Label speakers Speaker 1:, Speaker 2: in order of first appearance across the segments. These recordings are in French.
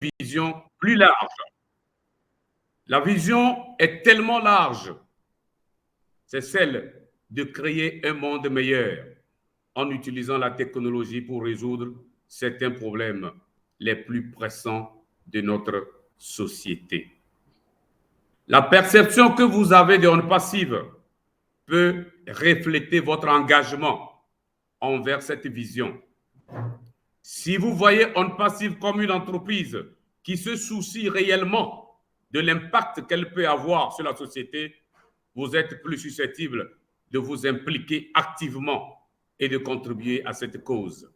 Speaker 1: vision plus large. La vision est tellement large. C'est celle de créer un monde meilleur en utilisant la technologie pour résoudre certains problèmes les plus pressants de notre société. La perception que vous avez de ondes passives peut refléter votre engagement envers cette vision. Si vous voyez ondes passives comme une entreprise qui se soucie réellement de l'impact qu'elle peut avoir sur la société, vous êtes plus susceptible de vous impliquer activement et de contribuer à cette cause.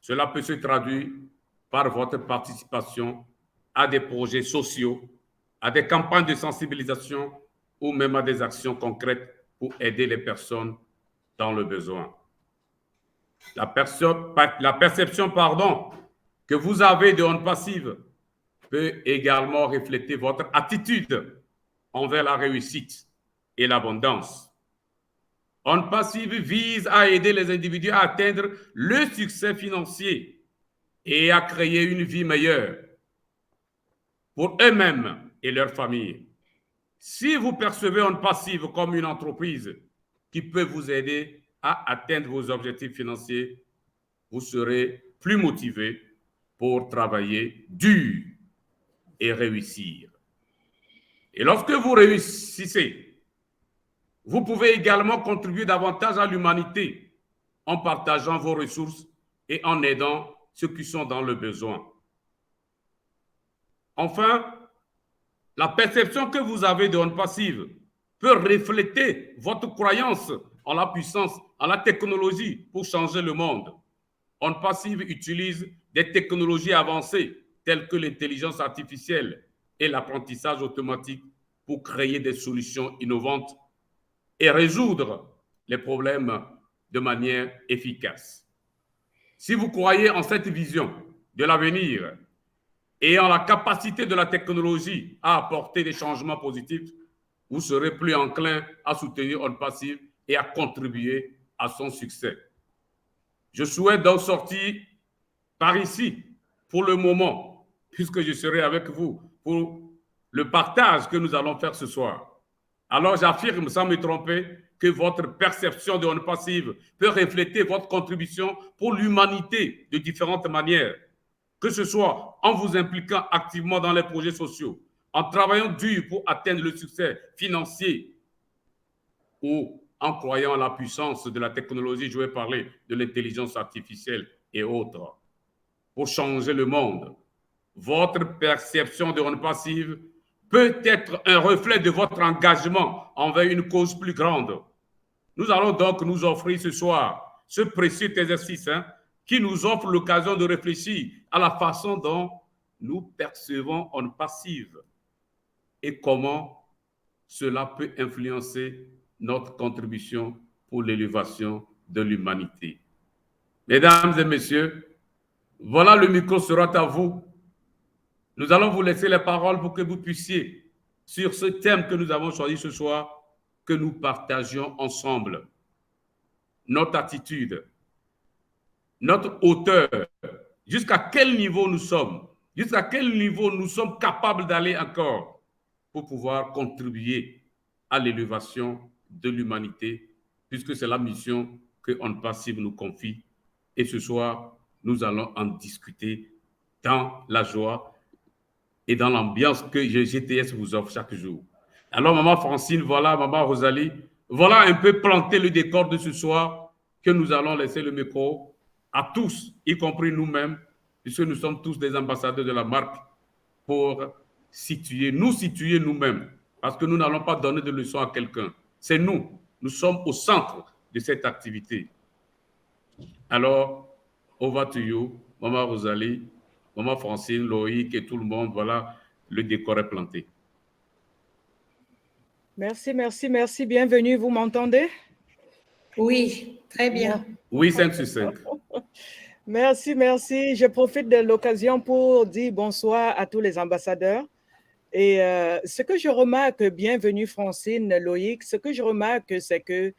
Speaker 1: Cela peut se traduire par votre participation à des projets sociaux, à des campagnes de sensibilisation ou même à des actions concrètes pour aider les personnes dans le besoin. La perception que vous avez de ondes passives peut également refléter votre attitude envers la réussite et l'abondance. Ondes passives vise à aider les individus à atteindre le succès financier et à créer une vie meilleure pour eux-mêmes et leur famille. Si vous percevez ondes passives comme une entreprise qui peut vous aider à atteindre vos objectifs financiers, vous serez plus motivé pour travailler dur et réussir. Et lorsque vous réussissez, vous pouvez également contribuer davantage à l'humanité en partageant vos ressources et en aidant ceux qui sont dans le besoin. Enfin, la perception que vous avez de ondes passives peut refléter votre croyance en la puissance, en la technologie pour changer le monde. Ondes passives utilisent des technologies avancées telles que l'intelligence artificielle et l'apprentissage automatique pour créer des solutions innovantes et résoudre les problèmes de manière efficace. Si vous croyez en cette vision de l'avenir et en la capacité de la technologie à apporter des changements positifs, vous serez plus enclin à soutenir ondes passives et à contribuer à son succès. Je souhaite donc sortir par ici pour le moment, puisque je serai avec vous pour le partage que nous allons faire ce soir. Alors j'affirme sans me tromper que votre perception de ondes passives peut refléter votre contribution pour l'humanité de différentes manières, que ce soit en vous impliquant activement dans les projets sociaux, en travaillant dur pour atteindre le succès financier ou en croyant à la puissance de la technologie, je vais parler de l'intelligence artificielle et autres, pour changer le monde. Votre perception de ondes passives peut être un reflet de votre engagement envers une cause plus grande. Nous allons donc nous offrir ce soir ce précieux exercice qui nous offre l'occasion de réfléchir à la façon dont nous percevons ondes passives et comment cela peut influencer notre contribution pour l'élévation de l'humanité. Mesdames et messieurs, voilà, le micro sera à vous. Nous allons vous laisser les paroles pour que vous puissiez, sur ce thème que nous avons choisi ce soir, que nous partagions ensemble notre attitude, notre hauteur, jusqu'à quel niveau nous sommes, jusqu'à quel niveau nous sommes capables d'aller encore pour pouvoir contribuer à l'élévation de l'humanité, puisque c'est la mission que Ondes Passives nous confie. Et ce soir, nous allons en discuter dans la joie et dans l'ambiance que GTS vous offre chaque jour. Alors, maman Francine, voilà, maman Rosalie, voilà un peu planter le décor de ce soir que nous allons laisser le micro à tous, y compris nous-mêmes, puisque nous sommes tous des ambassadeurs de la marque, pour nous situer nous-mêmes, parce que nous n'allons pas donner de leçons à quelqu'un. C'est nous. Nous sommes au centre de cette activité. Alors, over to you, maman Rosalie, maman Francine, Loïc et tout le monde, voilà, le décor est planté.
Speaker 2: Merci, merci, merci. Bienvenue, vous m'entendez?
Speaker 3: Oui, très bien.
Speaker 1: Oui, 5 sur 5.
Speaker 2: Merci, merci. Je profite de l'occasion pour dire bonsoir à tous les ambassadeurs. Et ce que je remarque, bienvenue Francine, Loïc, ce que je remarque, c'est que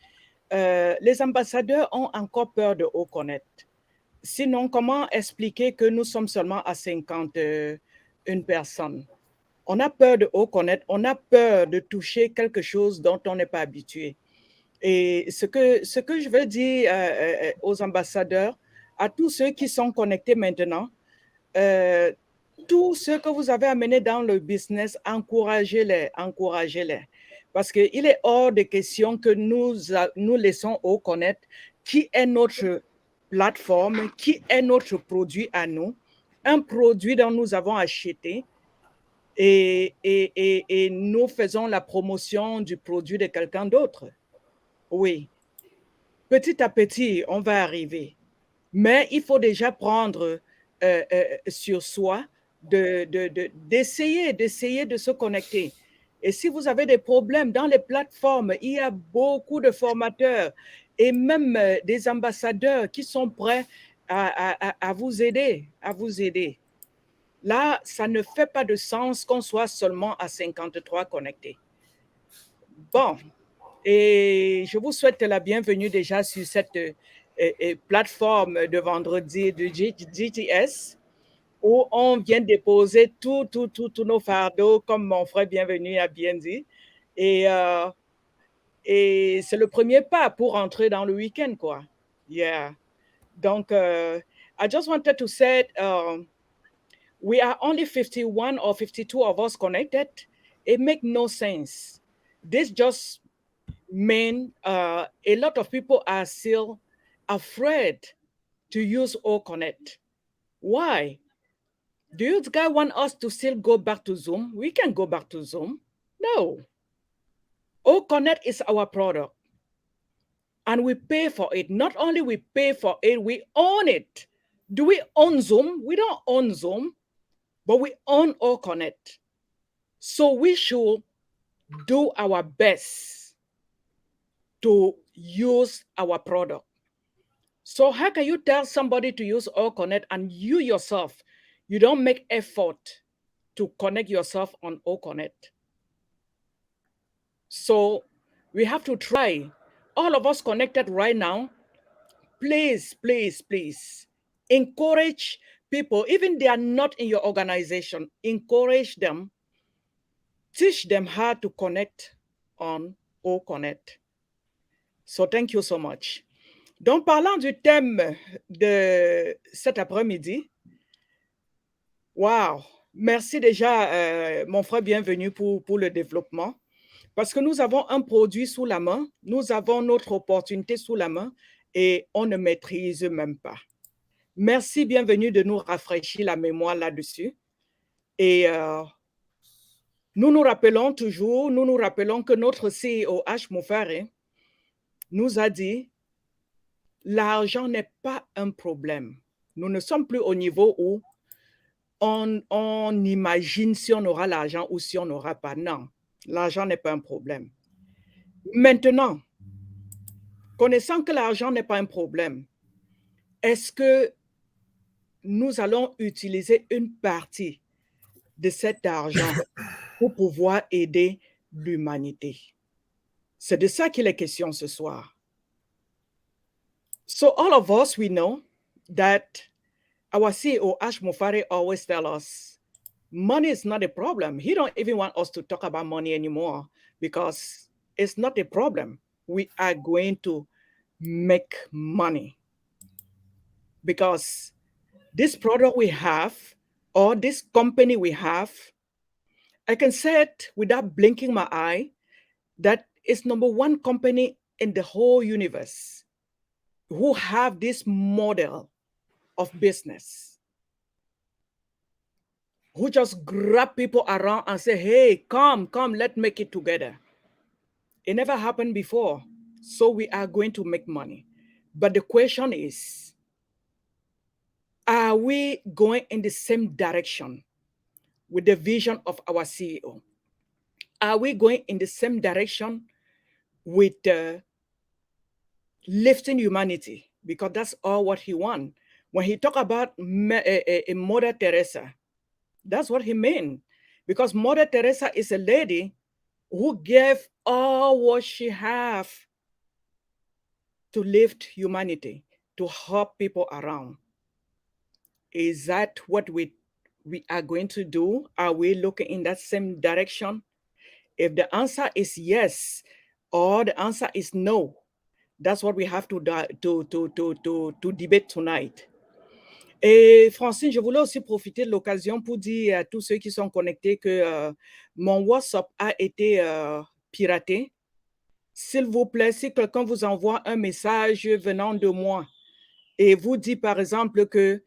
Speaker 2: les ambassadeurs ont encore peur de haut connaître. Sinon, comment expliquer que nous sommes seulement à 51 personnes? On a peur de connaître, on a peur de toucher quelque chose dont on n'est pas habitué. Et ce que je veux dire aux ambassadeurs, à tous ceux qui sont connectés maintenant, tous ceux que vous avez amenés dans le business, encouragez-les, encouragez-les. Parce qu'il est hors de question que nous laissons connaître qui est notre plateforme, qui est notre produit à nous, un produit dont nous avons acheté, et nous faisons la promotion du produit de quelqu'un d'autre. Oui. Petit à petit, on va arriver. Mais il faut déjà prendre sur soi d'essayer de se connecter. Et si vous avez des problèmes dans les plateformes, il y a beaucoup de formateurs et même des ambassadeurs qui sont prêts à vous aider, Là, ça ne fait pas de sens qu'on soit seulement à 53 connectés. Bon, et je vous souhaite la bienvenue déjà sur cette plateforme de vendredi de GTS où on vient déposer tous nos fardeaux, comme mon frère bienvenu a bien dit. Et c'est le premier pas pour entrer dans le week-end, quoi. Yeah. Donc, I just wanted to say, we are only 51 or 52 of us connected. It makes no sense. This just means a lot of people are still afraid to use OConnect. Why? Do you guys want us to still go back to Zoom? We can go back to Zoom. No. OConnect is our product. And we pay for it. Not only we pay for it, we own it. Do we own Zoom? We don't own Zoom, but we own OConnect. So we should do our best to use our product. So how can you tell somebody to use OConnect and you yourself, you don't make effort to connect yourself on OConnect? So we have to try. All of us connected right now, please, please, please, encourage people, even they are not in your organization, encourage them, teach them how to connect on OConnect. So thank you so much. Donc, parlant du thème de cet après-midi, wow, merci déjà, mon frère, bienvenue pour le développement. Parce que nous avons un produit sous la main, nous avons notre opportunité sous la main et on ne maîtrise même pas. Merci, bienvenue de nous rafraîchir la mémoire là-dessus. Et nous nous rappelons toujours, nous nous rappelons que notre CEO H. Moufare nous a dit l'argent n'est pas un problème. Nous ne sommes plus au niveau où on imagine si on aura l'argent ou si on n'aura pas. Non, l'argent n'est pas un problème. Maintenant, connaissant que l'argent n'est pas un problème, est-ce que nous allons utiliser une partie de cet argent pour pouvoir aider l'humanité? C'est de ça qu'il est question ce soir. So all of us, we know that our CEO, Ash Moufare, always tell us, money is not a problem. He don't even want us to talk about money anymore because it's not a problem. We are going to make money because this product we have or this company we have, I can say it without blinking my eye, that is #1 company in the whole universe who have this model of business, who just grab people around and say, hey, come, let's make it together. It never happened before. So we are going to make money. But the question is, are we going in the same direction with the vision of our CEO? Are we going in the same direction with lifting humanity? Because that's all what he wants. When he talk about Mother Teresa, that's what he meant. Because Mother Teresa is a lady who gave all what she have to lift humanity, to help people around. Is that what we are going to do? Are we looking in that same direction? If the answer is yes, or the answer is no, that's what we have to debate tonight. Et Francine, je voulais aussi profiter de l'occasion pour dire à tous ceux qui sont connectés que mon WhatsApp a été piraté. S'il vous plaît, si quelqu'un vous envoie un message venant de moi et vous dit par exemple que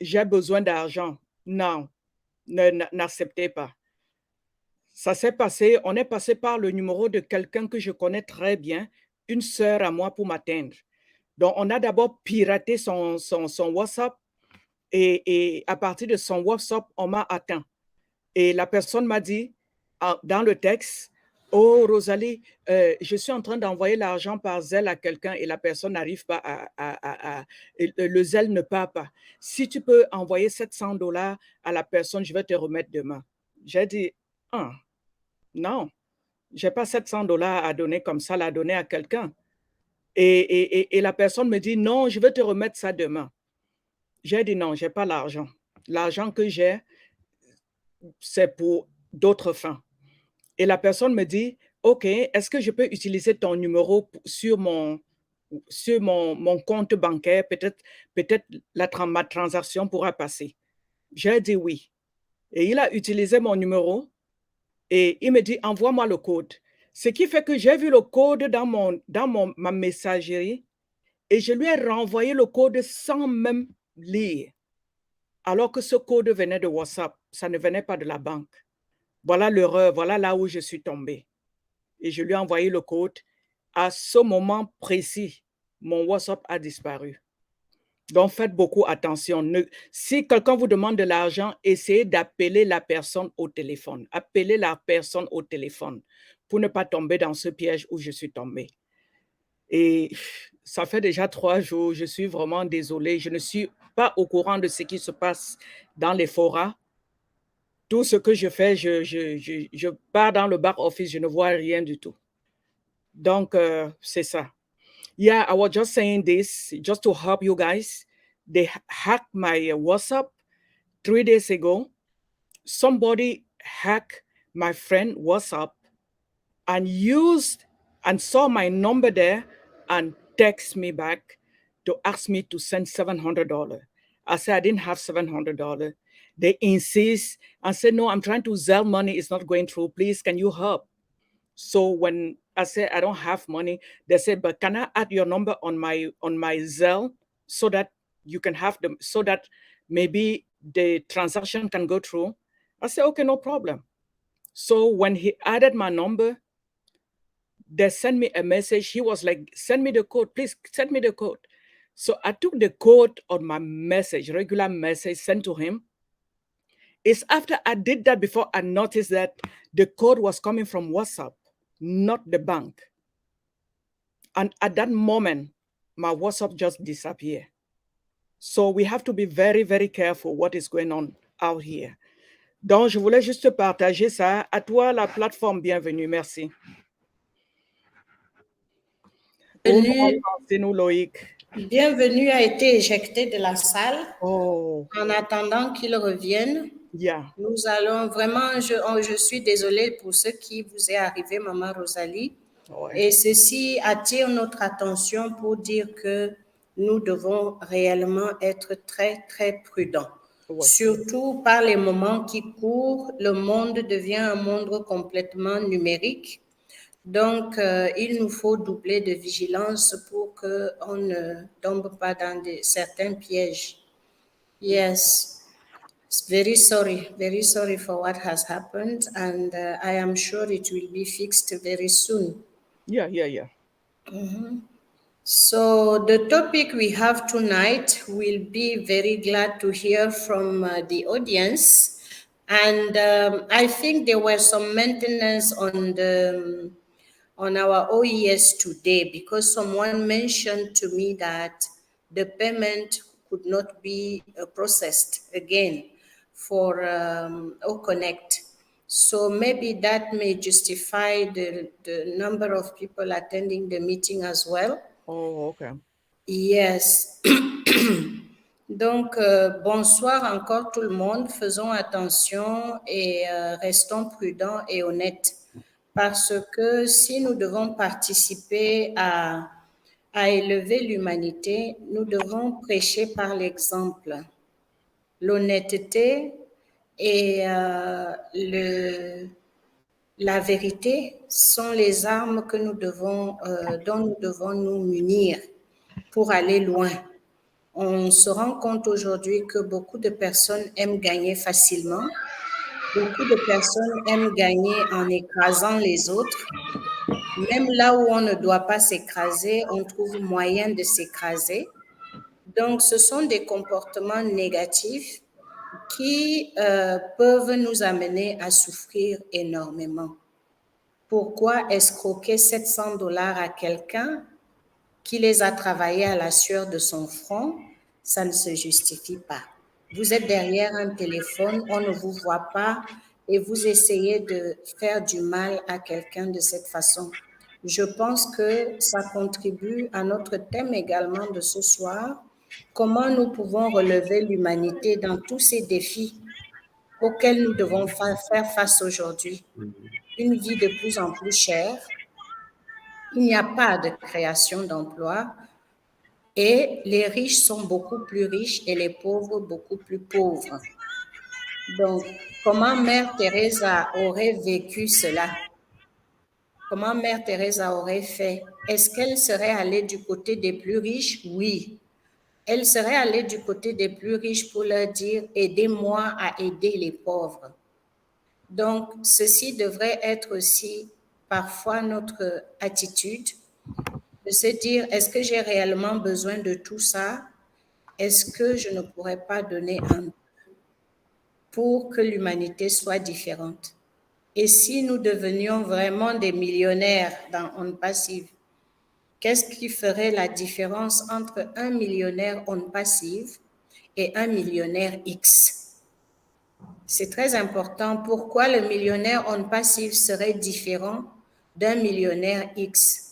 Speaker 2: j'ai besoin d'argent, non, n'acceptez pas. Ça s'est passé, on est passé par le numéro de quelqu'un que je connais très bien, une sœur à moi pour m'atteindre. Donc, on a d'abord piraté son WhatsApp et à partir de son WhatsApp, on m'a atteint. Et la personne m'a dit dans le texte, « Oh, Rosalie, je suis en train d'envoyer l'argent par Zelle à quelqu'un et la personne n'arrive pas le Zelle ne part pas. Si tu peux envoyer $700 à la personne, je vais te remettre demain. » J'ai dit, non, je n'ai pas $700 à donner comme ça, à donner à quelqu'un. Et la personne me dit, non, je vais te remettre ça demain. J'ai dit, non, je n'ai pas l'argent. L'argent que j'ai, c'est pour d'autres fins. Et la personne me dit, OK, est-ce que je peux utiliser ton numéro sur mon compte bancaire? Peut-être ma transaction pourra passer. J'ai dit oui. Et il a utilisé mon numéro et il me dit, envoie-moi le code. Ce qui fait que j'ai vu le code dans ma messagerie et je lui ai renvoyé le code sans même lire. Alors que ce code venait de WhatsApp, ça ne venait pas de la banque. Voilà l'erreur, voilà là où je suis tombée. Et je lui ai envoyé le code. À ce moment précis, mon WhatsApp a disparu. Donc, faites beaucoup attention. Si quelqu'un vous demande de l'argent, essayez d'appeler la personne au téléphone. Appelez la personne au téléphone pour ne pas tomber dans ce piège où je suis tombée. Et ça fait déjà 3 jours, je suis vraiment désolée. Je ne suis pas au courant de ce qui se passe dans les forats. Tout ce que je fais, je pars dans le back office, je ne vois rien du tout. Donc, c'est ça. Yeah, I was just saying this just to help you guys. They hacked my WhatsApp 3 days ago. Somebody hacked my friend WhatsApp and saw my number there and text me back to ask me to send $700. I said I didn't have $700. They insist and said, no, I'm trying to Zelle money. It's not going through. Please, can you help? So when I said I don't have money, they said, but can I add your number on my Zelle so that you can have them, so that maybe the transaction can go through? I said, okay, no problem. So when he added my number, they sent me a message. He was like, send me the code, please send me the code. So I took the code on my message, regular message sent to him. It's after I did that before I noticed that the code was coming from WhatsApp, not the bank. And at that moment, my WhatsApp just disappeared. So we have to be very, very careful what is going on out here. Donc, je voulais juste partager ça. À toi, la plateforme, bienvenue. Merci. C'est nous, Loïc.
Speaker 3: Bienvenue a été éjecté de la salle.
Speaker 2: Oh.
Speaker 3: En attendant qu'il revienne,
Speaker 2: Yeah.
Speaker 3: nous allons vraiment, je suis désolée pour ce qui vous est arrivé, Maman Rosalie. Ouais. Et ceci attire notre attention pour dire que nous devons réellement être très, très prudents. Ouais. Surtout par les moments qui courent, le monde devient un monde complètement numérique. Donc, il nous faut doubler de vigilance pour qu'on ne tombe pas dans certains pièges. Yes, very sorry for what has happened, and I am sure it will be fixed very soon.
Speaker 2: Yeah.
Speaker 3: Mm-hmm. So the topic we have tonight, will be very glad to hear from the audience, and I think there were some maintenance on our OES today, because someone mentioned to me that the payment could not be processed again for OConnect. So maybe that may justify the number of people attending the meeting as well.
Speaker 2: Oh, okay.
Speaker 3: Yes. Donc, bonsoir encore tout le monde. Faisons attention et restons prudents et honnêtes. Parce que si nous devons participer à élever l'humanité, nous devons prêcher par l'exemple. L'honnêteté et la vérité sont les armes que nous devons, dont nous devons nous munir pour aller loin. On se rend compte aujourd'hui que beaucoup de personnes aiment gagner facilement. Beaucoup de personnes aiment gagner en écrasant les autres. Même là où on ne doit pas s'écraser, on trouve moyen de s'écraser. Donc, ce sont des comportements négatifs qui peuvent nous amener à souffrir énormément. Pourquoi escroquer 700 $ à quelqu'un qui les a travaillés à la sueur de son front? Ça ne se justifie pas. Vous êtes derrière un téléphone, on ne vous voit pas et vous essayez de faire du mal à quelqu'un de cette façon. Je pense que ça contribue à notre thème également de ce soir. Comment nous pouvons relever l'humanité dans tous ces défis auxquels nous devons faire face aujourd'hui? Une vie de plus en plus chère, il n'y a pas de création d'emplois et les riches sont beaucoup plus riches et les pauvres beaucoup plus pauvres. Donc, comment Mère Teresa aurait vécu cela? Comment Mère Teresa aurait fait? Est-ce qu'elle serait allée du côté des plus riches? Oui. Elle serait allée du côté des plus riches pour leur dire « aidez-moi à aider les pauvres ». Donc, ceci devrait être aussi parfois notre attitude de se dire, est-ce que j'ai réellement besoin de tout ça? Est-ce que je ne pourrais pas donner un peu pour que l'humanité soit différente? Et si nous devenions vraiment des millionnaires dans On Passive, qu'est-ce qui ferait la différence entre un millionnaire On Passive et un millionnaire X? C'est très important. Pourquoi le millionnaire On Passive serait différent d'un millionnaire X?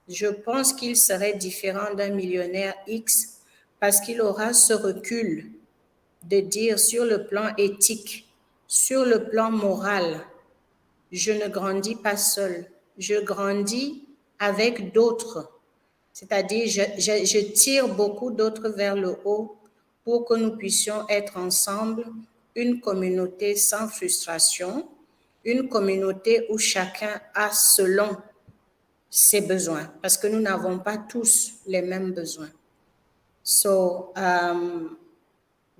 Speaker 3: Je pense qu'il serait différent d'un millionnaire X parce qu'il aura ce recul de dire sur le plan éthique, sur le plan moral, je ne grandis pas seul, je grandis avec d'autres. C'est-à-dire, je tire beaucoup d'autres vers le haut pour que nous puissions être ensemble une communauté sans frustration, une communauté où chacun a selon ses besoins, parce que nous n'avons pas tous les mêmes besoins. So,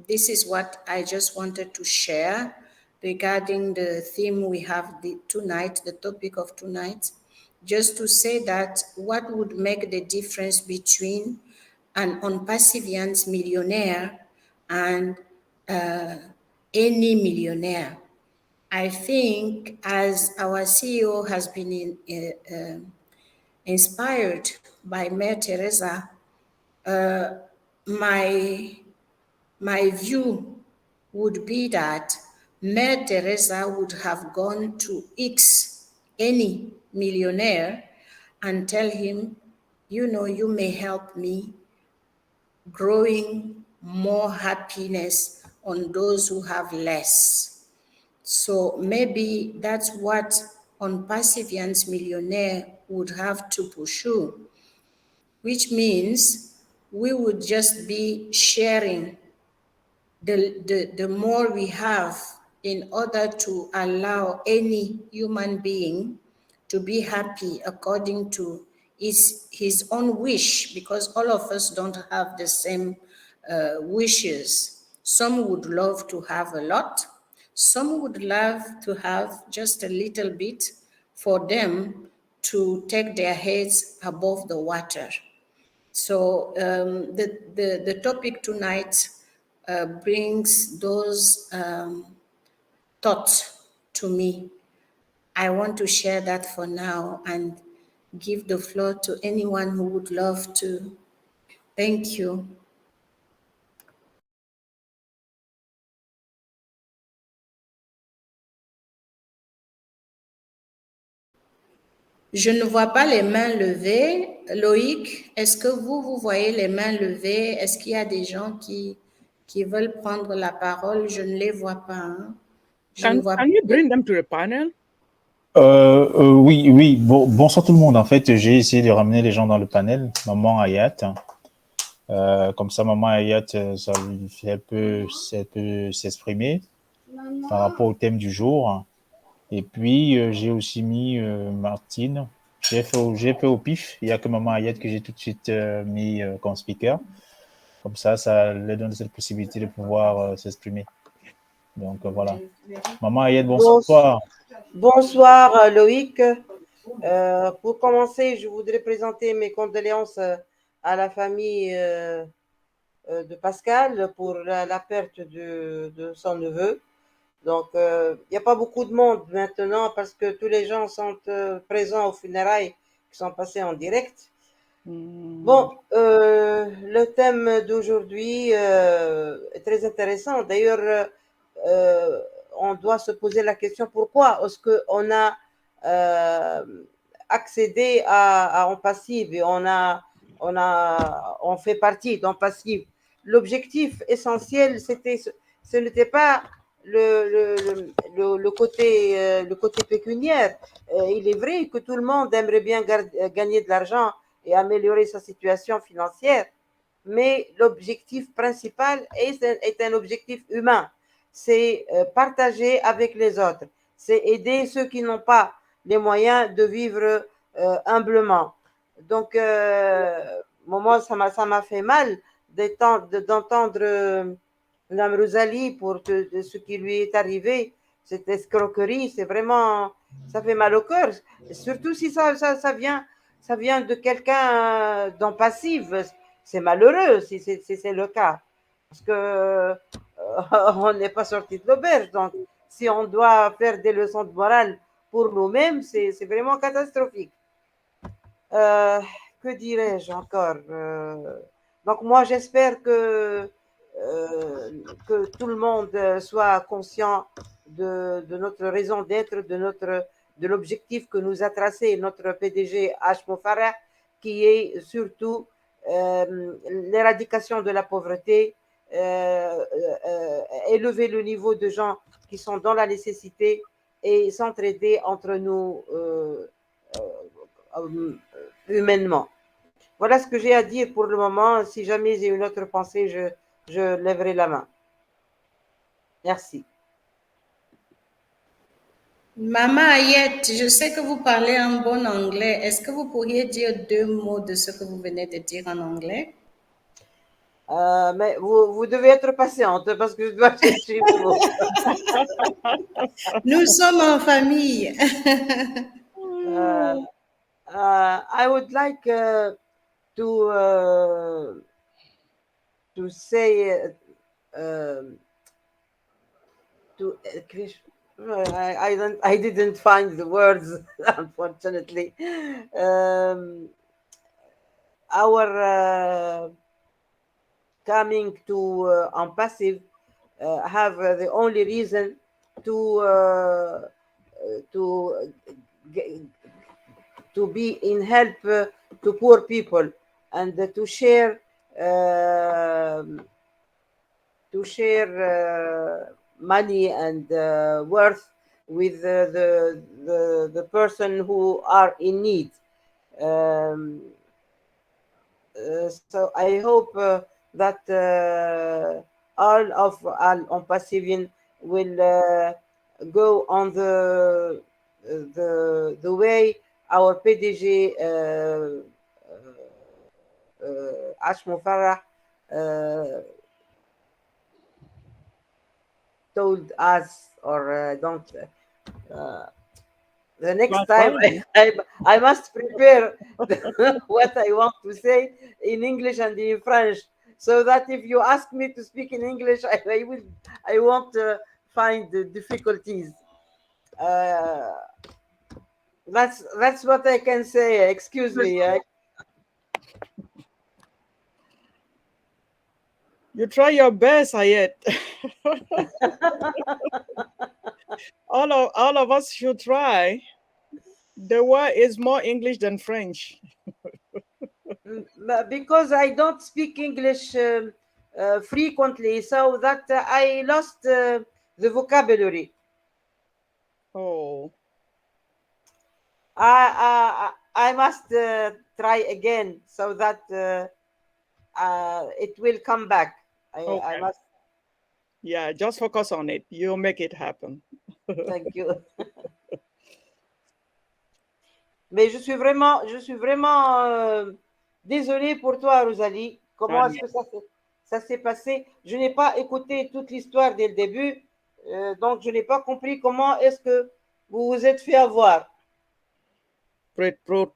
Speaker 3: this is what I just wanted to share regarding the theme we have tonight, the topic of tonight, just to say that what would make the difference between an unperseverance millionaire and any millionaire. I think as our CEO has been inspired by Mère Teresa, my view would be that Mère Teresa would have gone to X, any millionaire, and tell him, you know, you may help me growing more happiness on those who have less. So maybe that's what Unperseverance Millionaire would have to pursue, which means we would just be sharing the more we have in order to allow any human being to be happy according to his own wish, because all of us don't have the same wishes. Some would love to have a lot. Some would love to have just a little bit for them to take their heads above the water. So the topic tonight brings those thoughts to me. I want to share that for now and give the floor to anyone who would love to. Thank you. Je ne vois pas les mains levées. Loïc, est-ce que vous voyez les mains levées? Est-ce qu'il y a des gens qui veulent prendre la parole? Je ne les vois pas. Hein.
Speaker 2: Can you bring them to the panel?
Speaker 4: Oui. Bonsoir tout le monde. En fait, j'ai essayé de ramener les gens dans le panel. Maman Hayat. Comme ça, Maman Hayat, ça lui fait un peu s'exprimer par rapport au thème du jour. Et puis, j'ai aussi mis Martine. J'ai fait au pif. Il n'y a que Maman Hayat que j'ai tout de suite mis comme speaker. Comme ça leur donne cette possibilité de pouvoir s'exprimer. Donc, voilà. Maman Hayat, bonsoir.
Speaker 5: Bonsoir, Loïc. Pour commencer, je voudrais présenter mes condoléances à la famille de Pascal pour la perte de son neveu. Donc, il n'y a pas beaucoup de monde maintenant parce que tous les gens sont présents aux funérailles qui sont passées en direct. Bon, le thème d'aujourd'hui est très intéressant. D'ailleurs, on doit se poser la question pourquoi est-ce qu'on a accédé à en passive et on fait partie d'en passive. L'objectif essentiel, ce n'était pas le côté pécuniaire. Il est vrai que tout le monde aimerait bien gagner de l'argent et améliorer sa situation financière, mais l'objectif principal est un objectif humain. C'est partager avec les autres, c'est aider ceux qui n'ont pas les moyens de vivre humblement. Donc, moi, ça m'a fait mal d'entendre Mme Rosalie pour ce qui lui est arrivé, cette escroquerie, c'est vraiment, ça fait mal au cœur, surtout si ça vient de quelqu'un d'en passive, c'est malheureux si c'est le cas, parce que on n'est pas sorti de l'auberge, donc si on doit faire des leçons de morale pour nous-mêmes, c'est vraiment catastrophique. Que dirais-je encore? Donc moi, j'espère que tout le monde soit conscient de notre raison d'être, de l'objectif que nous a tracé notre PDG H. Mofarah, qui est surtout l'éradication de la pauvreté, élever le niveau de gens qui sont dans la nécessité et s'entraider entre nous humainement. Voilà ce que j'ai à dire pour le moment. Si jamais j'ai une autre pensée, je lèverai la main. Merci.
Speaker 3: Maman Ayette, je sais que vous parlez un bon anglais. Est-ce que vous pourriez dire 2 mots de ce que vous venez de dire en anglais?
Speaker 5: Mais vous devez être patiente parce que je dois chercher le mot.
Speaker 3: Nous sommes en famille.
Speaker 5: I would like to say I didn't find the words, unfortunately. Our coming to Impassive have the only reason to be in help to poor people and to share money and worth with the person who are in need. So I hope that all of Al-Passivian will go on the way our PDG H. Mofarah told us, or don't. The next time I must prepare what I want to say in English and in French, so that if you ask me to speak in English, I won't find the difficulties. That's what I can say. Excuse me.
Speaker 2: You try your best, Hayat. all of us should try. The word is more English than French.
Speaker 5: because I don't speak English frequently, so that I lost the vocabulary.
Speaker 2: Oh.
Speaker 5: I must try again so that it will come back.
Speaker 2: Okay.
Speaker 5: I must.
Speaker 2: Yeah, just focus on it. You'll make it happen.
Speaker 5: Thank you. Mais je suis vraiment désolée pour toi, Rosalie. Comment est-ce que ça s'est passé? Je n'ai pas écouté toute l'histoire dès le début, donc je n'ai pas compris comment est-ce que vous vous êtes fait avoir.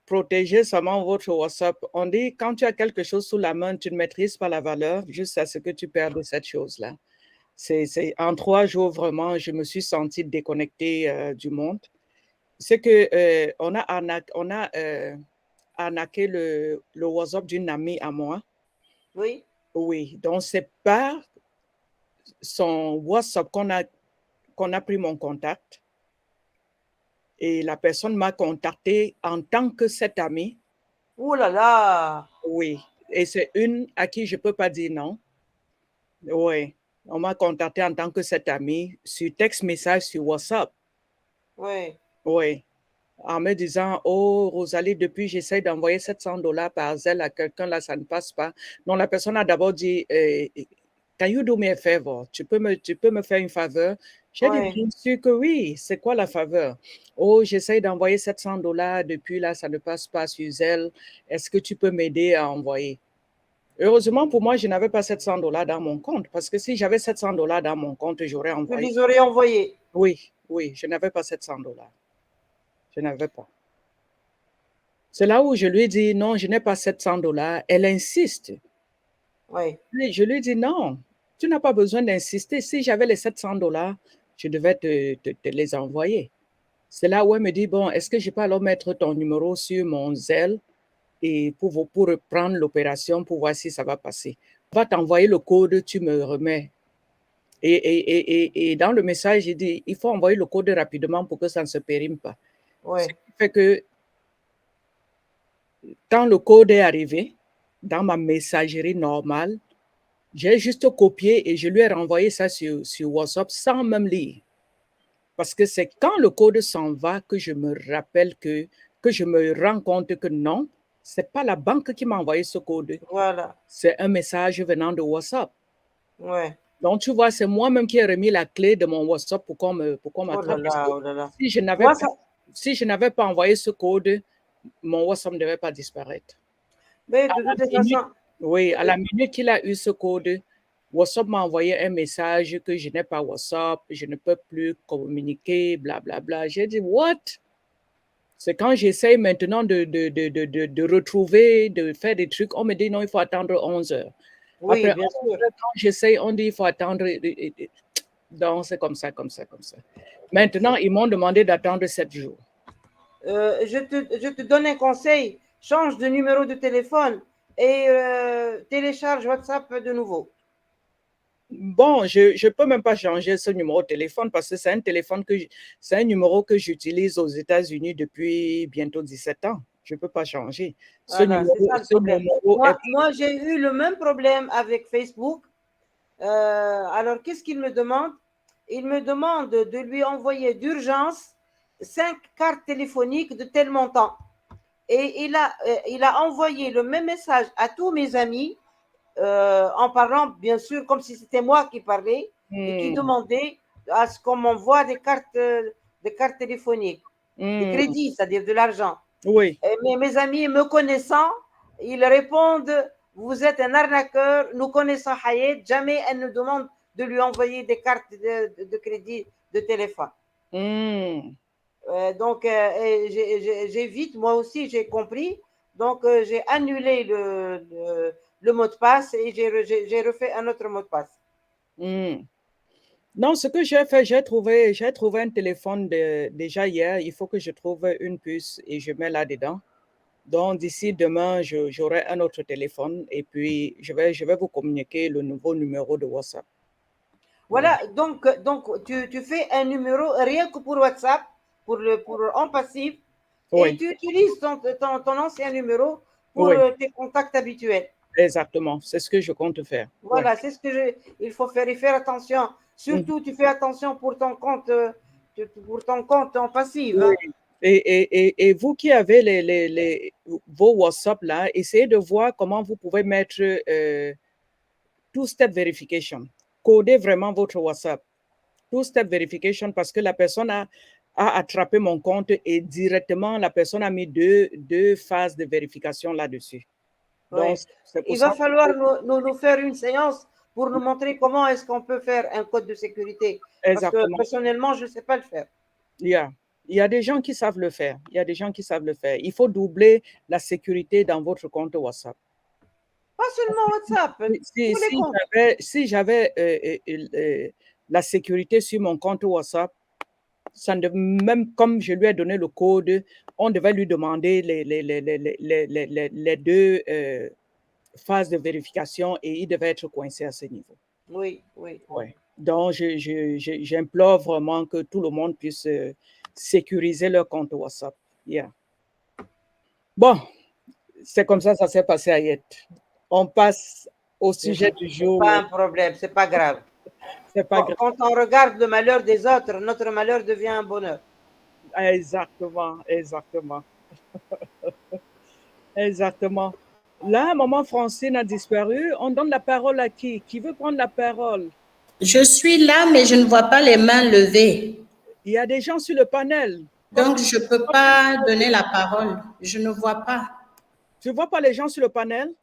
Speaker 2: Protéger seulement votre WhatsApp. On dit quand tu as quelque chose sous la main, tu ne maîtrises pas la valeur jusqu'à ce que tu perdes cette chose-là. C'est en 3 jours, vraiment, je me suis sentie déconnectée du monde. C'est que on a arnaqué le WhatsApp d'une amie à moi.
Speaker 5: Oui.
Speaker 2: Oui, donc c'est pas son WhatsApp qu'on a pris mon contact. Et la personne m'a contacté en tant que cette amie.
Speaker 5: Ouh là là!
Speaker 2: Oui, et c'est une à qui je ne peux pas dire non. Oui, on m'a contacté en tant que cette amie sur texte message sur WhatsApp.
Speaker 5: Oui.
Speaker 2: Oui, en me disant, oh Rosalie, depuis j'essaie d'envoyer $700 par Zelle à quelqu'un, là ça ne passe pas. Non, la personne a d'abord dit, can you do me a favor? Tu peux me faire une faveur? J'ai dit bien sûr que oui. C'est quoi la faveur? Oh, j'essaie d'envoyer $700 depuis là, ça ne passe pas sur Zelle. Est-ce que tu peux m'aider à envoyer? Heureusement pour moi, je n'avais pas $700 dans mon compte parce que si j'avais $700 dans mon compte, j'aurais envoyé.
Speaker 5: Tu les aurais envoyés?
Speaker 2: Oui, je n'avais pas $700. Je n'avais pas. C'est là où je lui ai dit non, je n'ai pas $700. Elle insiste.
Speaker 5: Oui.
Speaker 2: Je lui ai dit non, tu n'as pas besoin d'insister. Si j'avais les $700, je devais te les envoyer. C'est là où elle me dit, bon, est-ce que je peux alors mettre ton numéro sur mon Zelle et pour reprendre l'opération pour voir si ça va passer. On va t'envoyer le code, tu me remets. Et dans le message, il dit, il faut envoyer le code rapidement pour que ça ne se périme pas.
Speaker 5: Oui.
Speaker 2: Ce qui fait que quand le code est arrivé, dans ma messagerie normale, j'ai juste copié et je lui ai renvoyé ça sur WhatsApp sans même lire. Parce que c'est quand le code s'en va que je me rappelle que je me rends compte que non, ce n'est pas la banque qui m'a envoyé ce code.
Speaker 5: Voilà.
Speaker 2: C'est un message venant de WhatsApp.
Speaker 5: Ouais.
Speaker 2: Donc, tu vois, c'est moi-même qui ai remis la clé de mon WhatsApp pour qu'on m'attrape.
Speaker 5: Oh là là.
Speaker 2: Si je n'avais pas envoyé ce code, mon WhatsApp ne devait pas disparaître.
Speaker 5: Mais de toute façon.
Speaker 2: Oui, à la minute qu'il a eu ce code, WhatsApp m'a envoyé un message que je n'ai pas WhatsApp, je ne peux plus communiquer, blablabla. J'ai dit, what? C'est quand j'essaye maintenant de retrouver, de faire des trucs, on me dit non, il faut attendre 11 heures.
Speaker 5: Oui,
Speaker 2: après,
Speaker 5: bien sûr.
Speaker 2: Quand j'essaye, on dit il faut attendre. Donc, c'est comme ça. Maintenant, ils m'ont demandé d'attendre 7 jours.
Speaker 5: Je te donne un conseil. Change de numéro de téléphone et télécharge WhatsApp de nouveau.
Speaker 2: Bon, je ne peux même pas changer ce numéro de téléphone parce que c'est un numéro que j'utilise aux États-Unis depuis bientôt 17 ans. Je ne peux pas changer.
Speaker 5: Voilà, c'est ça le problème. Moi, j'ai eu le même problème avec Facebook. Alors, qu'est-ce qu'il me demande? Il me demande de lui envoyer d'urgence 5 cartes téléphoniques de tel montant. Et il a envoyé le même message à tous mes amis en parlant, bien sûr, comme si c'était moi qui parlais et qui demandait à ce qu'on m'envoie des cartes téléphoniques, des crédits, c'est-à-dire de l'argent.
Speaker 2: Oui.
Speaker 5: Mais mes amis me connaissant, ils répondent, vous êtes un arnaqueur, nous connaissons Hayet, jamais elle ne demande de lui envoyer des cartes de crédit de téléphone. Donc, j'ai vite, moi aussi, j'ai compris. Donc, j'ai annulé le mot de passe et j'ai refait un autre mot de passe.
Speaker 2: Non, ce que j'ai fait, j'ai trouvé un téléphone déjà hier. Il faut que je trouve une puce et je mets là-dedans. Donc, d'ici demain, j'aurai un autre téléphone et puis je vais vous communiquer le nouveau numéro de WhatsApp.
Speaker 5: Voilà, donc tu fais un numéro rien que pour WhatsApp, pour en passif, oui. Et tu utilises ton ancien numéro
Speaker 2: Oui.
Speaker 5: Tes contacts habituels.
Speaker 2: Exactement, c'est ce que je compte faire.
Speaker 5: Voilà, c'est ce que il faut faire et faire attention. Surtout, tu fais attention pour ton compte en passive.
Speaker 2: Oui.
Speaker 5: Hein.
Speaker 2: Et vous qui avez vos WhatsApp là, essayez de voir comment vous pouvez mettre two-step verification. Codez vraiment votre WhatsApp. Two-step verification parce que la personne a attrapé mon compte et directement, la personne a mis deux phases de vérification là-dessus.
Speaker 5: Donc, il va falloir nous faire une séance pour nous montrer comment est-ce qu'on peut faire un code de sécurité.
Speaker 2: Exactement.
Speaker 5: Parce que personnellement, je ne sais pas le faire.
Speaker 2: Yeah. Il y a des gens qui savent le faire. Il y a des gens qui savent le faire. Il faut doubler la sécurité dans votre compte WhatsApp.
Speaker 5: Pas seulement WhatsApp, tous les comptes.
Speaker 2: Si j'avais la sécurité sur mon compte WhatsApp, même comme je lui ai donné le code, on devait lui demander les deux phases de vérification et il devait être coincé à ce niveau.
Speaker 5: Oui, oui.
Speaker 2: Ouais. Donc, j'implore vraiment que tout le monde puisse sécuriser leur compte WhatsApp. Yeah. Bon, c'est comme ça s'est passé à Yet. On passe au sujet du jour.
Speaker 5: Pas un problème, c'est pas grave.
Speaker 2: C'est pas grave.
Speaker 5: Quand on regarde le malheur des autres, notre malheur devient un bonheur.
Speaker 2: Exactement, exactement. Exactement. Là, maman Francine a disparu. On donne la parole à qui? Qui veut prendre la parole?
Speaker 3: Je suis là, mais je ne vois pas les mains levées.
Speaker 2: Il y a des gens sur le panel.
Speaker 3: Donc, je ne peux pas donner la parole. Je ne vois pas.
Speaker 2: Tu ne vois pas les gens sur le panel?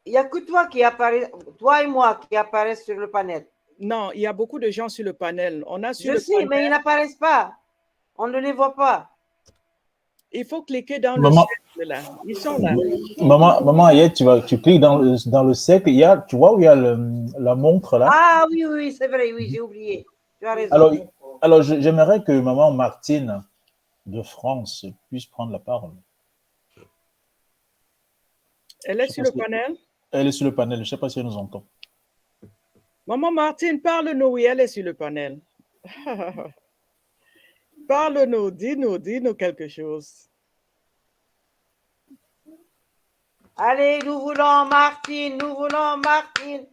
Speaker 5: Il n'y a que toi qui apparaît, toi et moi qui apparaissent sur le panel.
Speaker 2: Non, il y a beaucoup de gens sur le panel. On a sur
Speaker 5: Je sais,
Speaker 2: panel.
Speaker 5: mais ils n'apparaissent pas. On ne les voit pas.
Speaker 2: Il faut cliquer dans le cercle là. Ils sont là.
Speaker 4: Maman, Ayette, tu cliques dans le cercle. Tu vois où il y a la montre là?
Speaker 5: Ah oui, oui, c'est vrai, oui, j'ai oublié. Tu as raison.
Speaker 4: Alors j'aimerais que maman Martine de France puisse prendre la parole.
Speaker 2: Elle est sur le panel?
Speaker 4: Elle est sur le panel. Je ne sais pas si elle nous entend.
Speaker 2: Maman Martine, parle-nous. Oui, elle est sur le panel. Parle-nous, dis-nous quelque chose.
Speaker 5: Allez, nous voulons Martine, nous voulons Martine.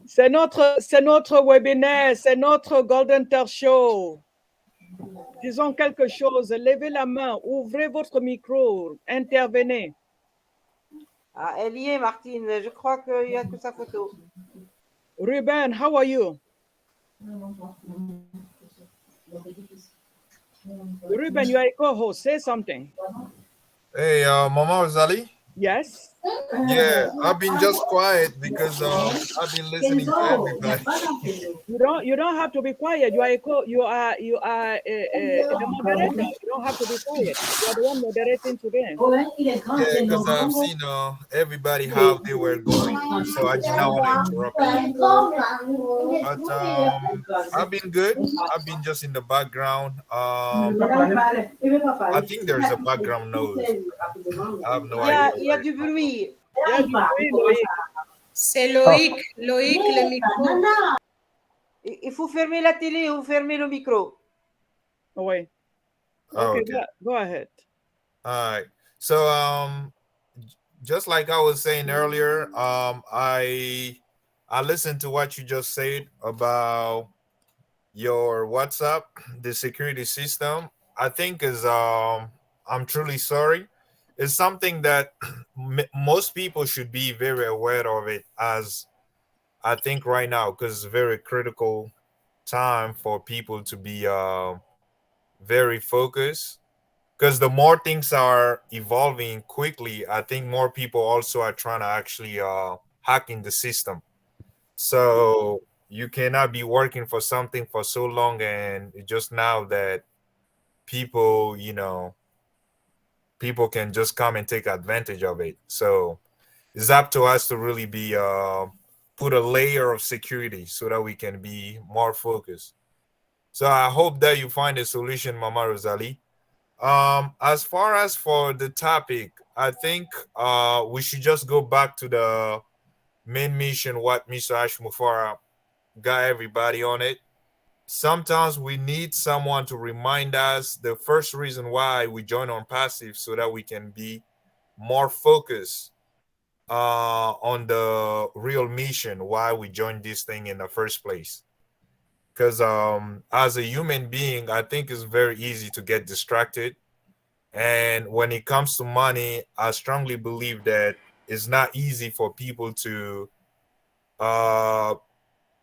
Speaker 2: C'est notre webinaire, c'est notre Golden Terre Show. Disons quelque chose, levez la main, ouvrez votre micro, intervenez.
Speaker 5: Ah, elle y est, Martine. Je crois qu'il n'y a que sa photo.
Speaker 2: Ruben, how are you? Ruben, you are a co-host. Say something.
Speaker 6: Hey, Mama Rosalie?
Speaker 2: Yes?
Speaker 6: Yeah, I've been just quiet because I've been listening to everybody.
Speaker 2: You don't have to be quiet. You are the moderator. You don't have to be quiet. You are the one moderating today.
Speaker 6: Yeah, because I've seen everybody how they were going, so I did not want to interrupt you. But I've been good. I've been just in the background. I think there's a background noise. I have no idea.
Speaker 5: Il y a du bruit.
Speaker 3: C'est Loïc. Loïc, le micro.
Speaker 5: Il faut fermer la télé ou fermer le micro.
Speaker 2: Oui.
Speaker 6: Okay,
Speaker 2: go ahead.
Speaker 6: All right. So just like I was saying earlier, I listened to what you just said about your WhatsApp, the security system. I think is I'm truly sorry. It's something that most people should be very aware of it, as I think right now, because it's a very critical time for people to be very focused. Because the more things are evolving quickly, I think more people also are trying to actually hack in the system. So you cannot be working for something for so long and just now that people, people can just come and take advantage of it. So it's up to us to really be put a layer of security so that we can be more focused. So I hope that you find a solution, Mama Rosalie. As far as for the topic, I think we should just go back to the main mission, what Mr. Ash Mufara got everybody on it, sometimes we need someone to remind us the first reason why we join on passive, so that we can be more focused on the real mission, why we joined this thing in the first place. Because as a human being, I think it's very easy to get distracted. And when it comes to money, I strongly believe that it's not easy for people to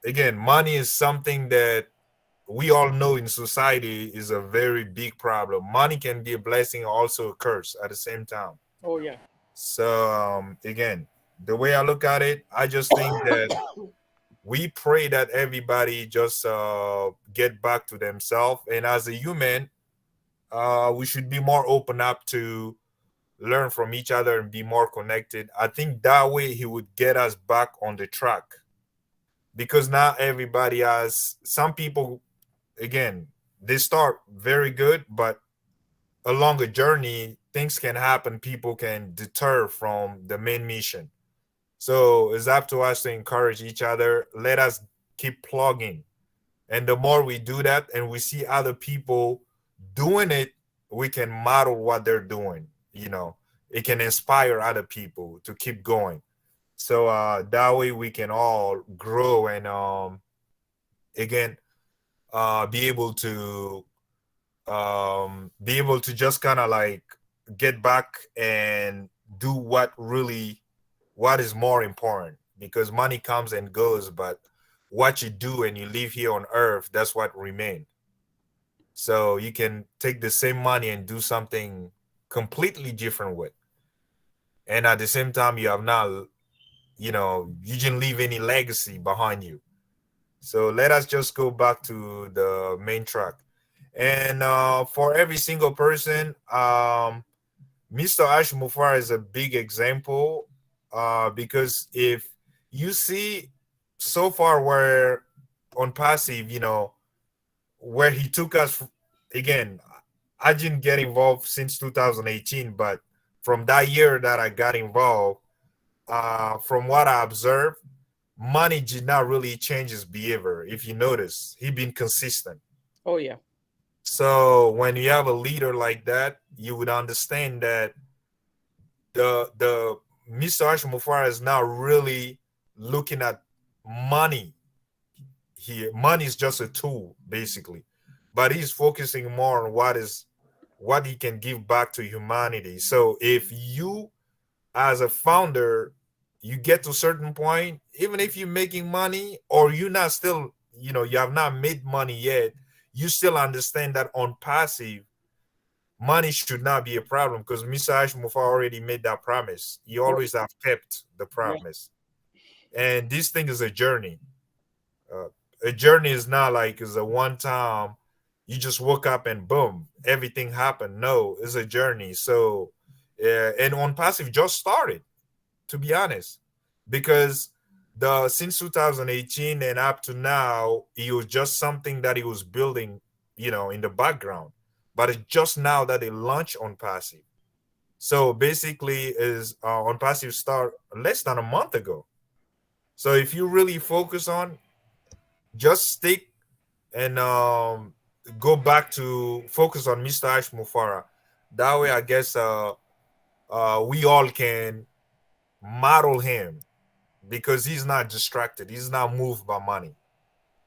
Speaker 6: again, money is something that we all know in society is a very big problem. Money can be a blessing, also a curse at the same time.
Speaker 2: Oh, yeah.
Speaker 6: So again, the way I look at it, I just think that we pray that everybody just get back to themselves. And as a human, we should be more open up to learn from each other and be more connected. I think that way he would get us back on the track. Because not everybody has, some people, again, they start very good, but along a journey, things can happen. People can deter from the main mission. So it's up to us to encourage each other. Let us keep plugging. And the more we do that and we see other people doing it, we can model what they're doing. You know, it can inspire other people to keep going. So that way we can all grow and again, be able to just kind of like get back and do what is more important, because money comes and goes, but what you do and you live here on earth, that's what remains. So you can take the same money and do something completely different with, and at the same time you have not, you didn't leave any legacy behind you. So let us just go back to the main track. And for every single person, Mr. Ash Mufara is a big example, because if you see so far where on passive, where he took us, again, I didn't get involved since 2018, but from that year that I got involved, from what I observed, money did not really change his behavior. If you notice, he been consistent.
Speaker 2: Oh, yeah.
Speaker 6: So when you have a leader like that, you would understand that the Mr. Ash Mufara is now really looking at money here. Money is just a tool, basically, but he's focusing more on what he can give back to humanity. So if you, as a founder, you get to a certain point, even if you're making money or you're not still, you have not made money yet, you still understand that on passive, money should not be a problem, because Mr. Ash Mufara already made that promise. You always have kept the promise. And this thing is a journey. A journey is not like it's a one time, you just woke up and boom, everything happened. No, it's a journey. So, and on passive just started, to be honest, because since 2018 and up to now, it was just something that he was building, in the background. But it's just now that they launched on passive. So basically, is on passive start less than a month ago. So if you really focus on, just stick and go back to focus on Mr. Ash Mufara. That way, I guess we all can model him, because he's not distracted. He's not moved by money.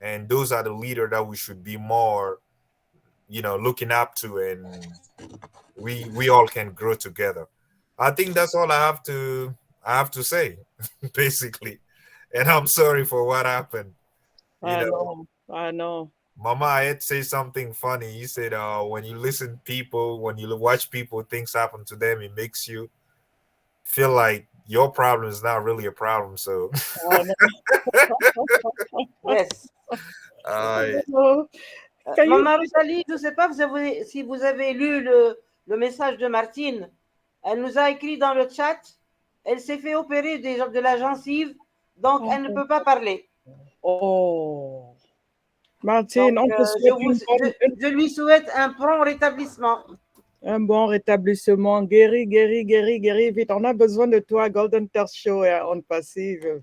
Speaker 6: And those are the leader that we should be more, looking up to, and we all can grow together. I think that's all I have to say, basically. And I'm sorry for what happened.
Speaker 2: I know.
Speaker 6: Mama, I had to say something funny. You said when you listen to people, when you watch people, things happen to them, it makes you feel like your problem is not really a problem. So
Speaker 5: yes. Maman Rosalie, je ne sais pas si vous avez lu le message de Martine. Elle nous a écrit dans le chat. Elle s'est fait opérer de la gencive, donc elle ne peut pas parler.
Speaker 2: Oh, Martine,
Speaker 5: donc, je lui souhaite un prompt rétablissement.
Speaker 2: Un bon rétablissement. Guéri, vite. On a besoin de toi, Golden Thirst Show, on passive.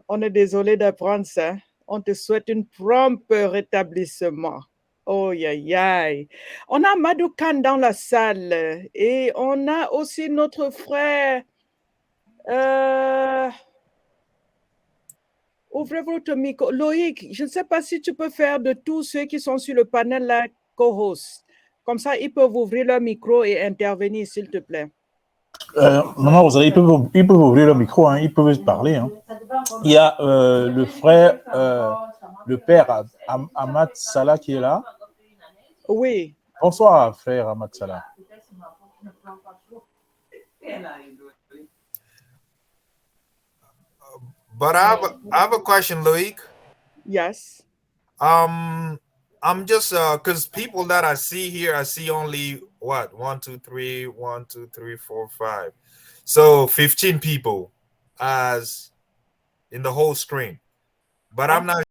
Speaker 2: On est désolé d'apprendre ça. On te souhaite un prompt rétablissement. Oh, aïe, aïe. On a Madoukan dans la salle et on a aussi notre frère. Ouvrez votre micro. Loïc, je ne sais pas si tu peux faire de tous ceux qui sont sur le panel la co-host. Comme ça, ils peuvent ouvrir leur micro et intervenir, s'il te plaît.
Speaker 4: Maman Rosalie, ils peuvent ouvrir le micro, hein, ils peuvent parler. Hein. Il y a le frère, le père Ahmad Salah qui est là.
Speaker 2: Oui.
Speaker 4: Bonsoir, frère Ahmad Salah.
Speaker 6: But I have a question, Loic.
Speaker 2: Yes.
Speaker 6: I'm just because people that I see here, I see only what 1, 2, 3, 1, 2, 3, 4, 5. So 15 people as in the whole screen. But I'm not